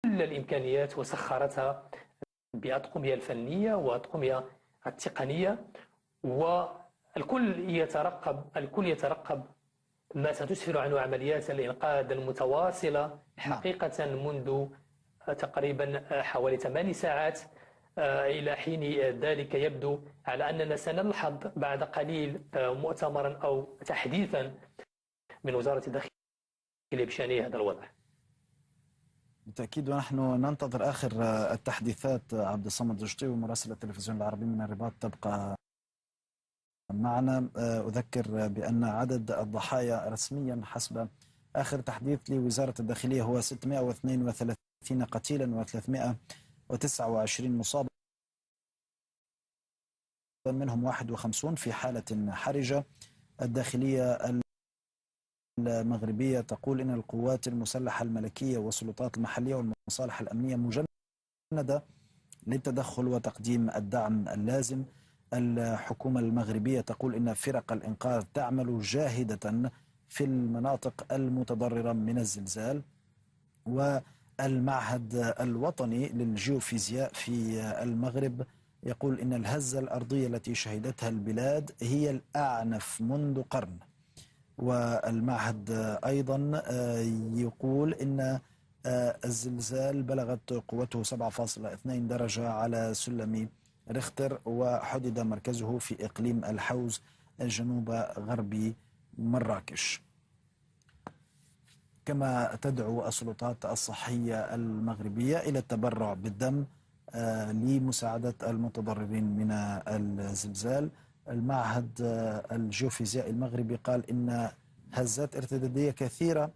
الإمكانيات وسخرتها بأطقمها الفنية وأطقمها التقنية، والكل يترقب ما ستسفر عنه عمليات الإنقاذ المتواصلة نعم. حقيقة منذ تقريبا حوالي 8 ساعات إلى حين ذلك. يبدو على أننا سنلحظ بعد قليل مؤتمرا أو تحديثا من وزارة الداخلية بشأن هذا الوضع. بالتأكيد، ونحن ننتظر آخر التحديثات. عبد الصمد زجطي ومراسل التلفزيون العربي من الرباط، تبقى معنا. أذكر بأن عدد الضحايا رسميا حسب آخر تحديث لوزارة الداخلية هو 632 قتيلا و329 مصابا، منهم 51 في حالة حرجة. الداخلية المغربية تقول إن القوات المسلحة الملكية والسلطات المحلية والمصالح الأمنية مجندة للتدخل وتقديم الدعم اللازم. الحكومة المغربية تقول إن فرق الإنقاذ تعمل جاهدة في المناطق المتضررة من الزلزال. والمعهد الوطني للجيوفيزياء في المغرب يقول إن الهزة الأرضية التي شهدتها البلاد هي الأعنف منذ قرن. والمعهد أيضا يقول إن الزلزال بلغت قوته 7.2 درجة على سلم ريختر، وحدد مركزه في إقليم الحوز جنوب غرب مراكش. كما تدعو السلطات الصحية المغربية إلى التبرع بالدم لمساعدة المتضررين من الزلزال. المعهد الجيوفيزيائي المغربي قال إن هزات ارتدادية كثيرة،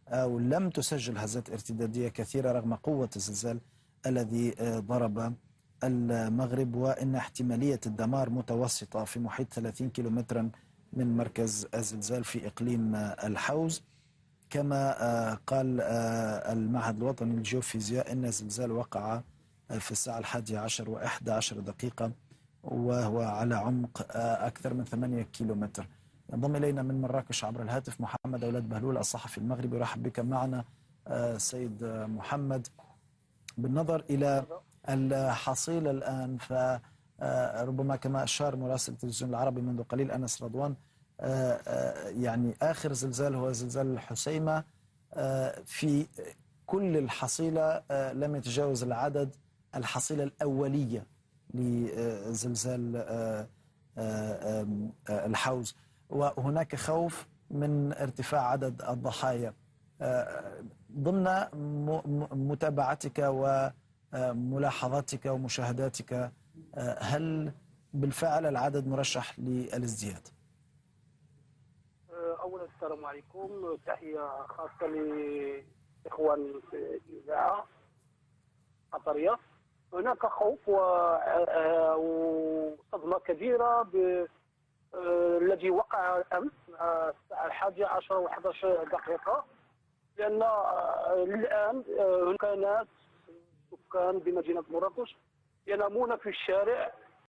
أو لم تسجل هزات ارتدادية كثيرة رغم قوة الزلزال الذي ضرب المغرب، وإن احتمالية الدمار متوسطة في محيط 30 كيلومترا من مركز الزلزال في إقليم الحوز. كما قال المعهد الوطني للجيوفيزياء أن الزلزال وقع في الساعة 11:11 وهو على عمق أكثر من 8 كيلومتر. ينضم إلينا من مراكش عبر الهاتف محمد أولاد بهلول الصحفي المغربي. رحب بك معنا سيد محمد. بالنظر إلى الحصيلة الآن، فربما كما أشار مراسل التلفزيون العربي منذ قليل أنس رضوان، يعني آخر زلزال هو زلزال الحسيمة. في كل الحصيلة لم يتجاوز العدد الحصيلة الأولية لزلزال الحوز، وهناك خوف من ارتفاع عدد الضحايا. ضمن متابعتك وملاحظاتك ومشاهداتك، هل بالفعل العدد مرشح للازدياد؟ أولا السلام عليكم، تحية خاصة لإخوان الإذاعة قطرية. هناك خوف وصدمة كبيرة الذي وقع أمس الساعة 11:11 لأن الآن هناك ناس سكان بمدينة مراكش ينامون في الشارع